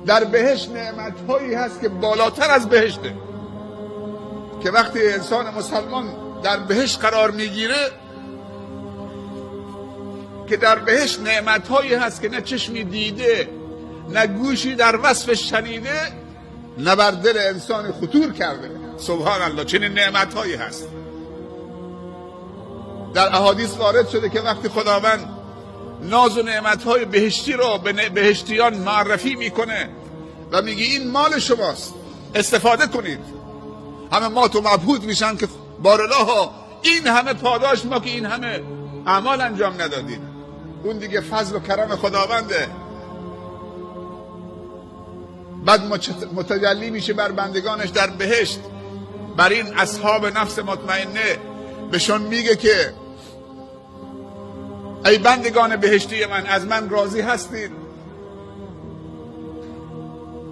در بهشت نعمت‌هایی هست که بالاتر از بهشته، که وقتی انسان مسلمان در بهشت قرار میگیره، که در بهشت نعمت‌هایی هست که نه چشمی دیده نه گوشی در وصفش شنیده، نه بر دل انسان خطور کرده. سبحان الله، چنین نعمت‌هایی هست. در احادیث وارد شده که وقتی خداوند ناز و نعمت‌های بهشتی رو به بهشتیان معرفی میکنه و میگه این مال شماست، استفاده کنید، همه مات و مبهوت میشن که بارالله این همه پاداش ما که این همه اعمال انجام ندادیم. اون دیگه فضل و کرم خداونده. بعد متجلی میشه بر بندگانش در بهشت، بر این اصحاب نفس مطمئنه، بهشون میگه که ای بندگان بهشتی من، از من راضی هستید؟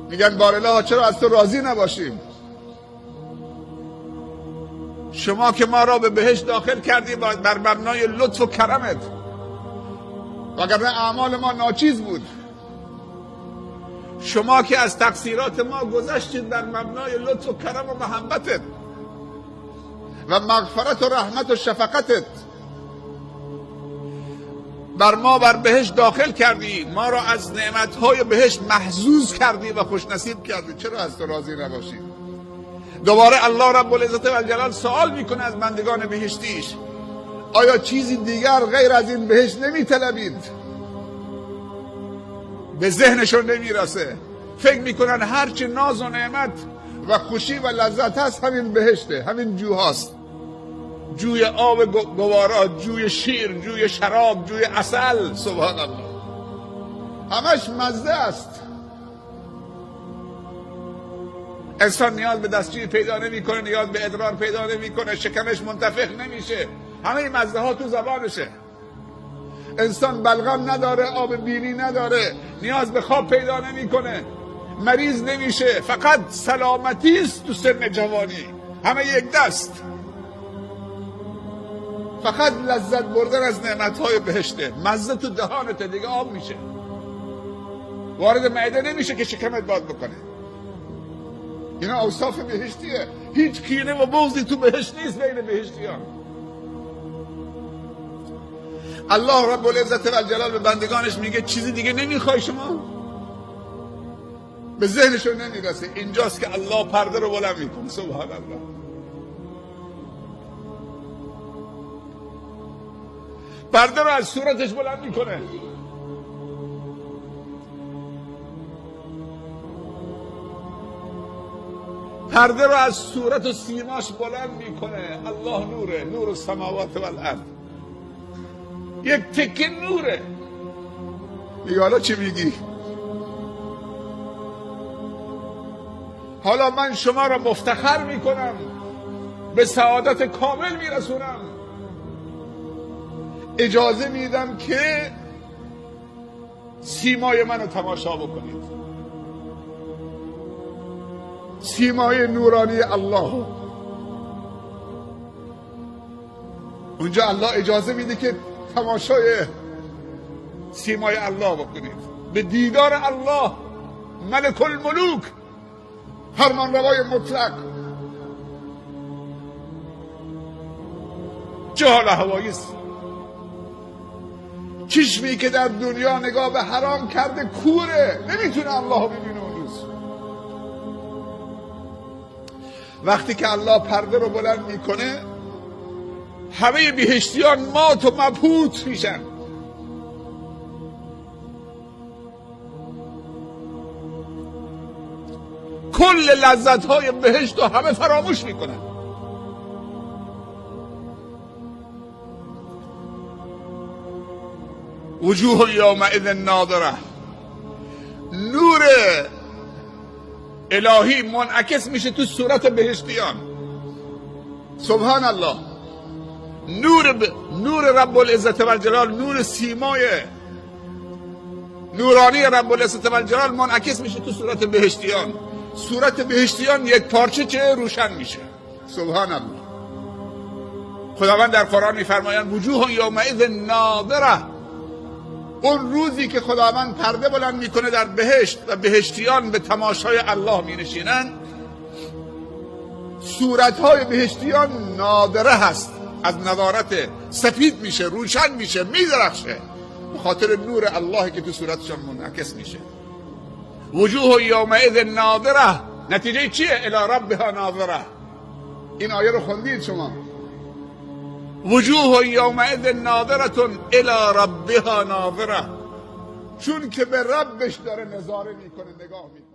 میگن بارالله چرا از تو راضی نباشیم؟ شما که ما را به بهشت داخل کردی بر مبنای لطف و کرمت، وگرنه اعمال ما ناچیز بود. شما که از تقصیرات ما گذشتید در مبنای لطف و کرم و محبتت و مغفرت و رحمت و شفقتت، بر ما بر بهشت داخل کردی، ما را از نعمتهای بهشت محظوظ کردی و خوش نصیب کردی، چرا از تو راضی نباشی؟ دوباره الله رب العزت و الجلال سوال میکنه از بندگان بهشتیش، آیا چیزی دیگر غیر از این بهشت نمیطلبید؟ به ذهنشون نمیرسه، فکر میکنن هرچی ناز و نعمت و خوشی و لذت هست همین بهشته، همین جوهاست، جوی آب گوارا، جوی شیر، جوی شراب، جوی عسل. سبحان الله، همش مزه است. انسان نیاز به دستشویی پیدا نمیکنه، نیاز به ادرار پیدا نمیکنه، شکمش منتفخ نمیشه، همه مزه ها تو زبانشه. انسان بلغم نداره، آب بینی نداره، نیاز به خواب پیدا نمیکنه، مریض نمیشه، فقط سلامتی است تو سن جوانی، همه یک دست. فقط لذت بردن از نعمتهای بهشته، مزه تو دهانت دیگه آب میشه، وارد معده نمیشه که شکمت باد بکنه. اینا اوصاف بهشتیه. هیچ کینه و بغضی تو بهشت نیست بین بهشتیان. الله رب العزت و الجلال به بندگانش میگه چیزی دیگه نمیخوای شما؟ به ذهنشون نمیرسه. اینجاست که الله پرده رو بلند میکنه. سبحان الله. پرده رو از صورتش بلند میکنه. پرده رو از صورت و سیماش بلند میکنه. الله نوره، نور السماوات والارض. یک تکه نوره. میگه حالا چی میگی؟ حالا من شما را مفتخر میکنم، به سعادت کامل میرسونم، اجازه میدم که سیمای منو تماشا بکنید، سیمای نورانی الله. اونجا الله اجازه میده که تماشای سیمای الله بکنید، به دیدار الله، ملک الملوک، فرمان روای مطلق. چه حال هواییست؟ چشمی که در دنیا نگاه به حرام کرده کوره، نمیتونه الله ببینه. اون روز وقتی که الله پرده رو بلند میکنه، همه بهشتیان مات و مبهوت میشن. کل لذت های بهشت رو همه فراموش میکنن. وجوه یومئذ ناظره. نور الهی منعکس میشه تو صورت بهشتیان. سبحان الله. نور رب العزت و الجلال، نور سیمای نورانی رب العزت و الجلال منعکس میشه تو صورت بهشتیان. صورت بهشتیان یک پارچه چه روشن میشه. سبحان الله. خداوند در قرآن میفرمایند وجوه یومئذ ناظره. اون روزی که خداوند پرده بلند میکنه در بهشت و بهشتیان به تماشای الله می نشینند، صورتهای بهشتیان نادره هست، از نضارت سفید میشه، روشن میشه، میدرخشه به خاطر نور الله که تو صورتشان منعکس میشه. وجوه یومئذ ناظره، نتیجه چیه؟ الی ربها ناظره. این آیه رو خوندید شما؟ وجوه یومئذ ناظره الی ربها ناظره، چون که به ربش داره نظاره میکنه، نگاه میکنه.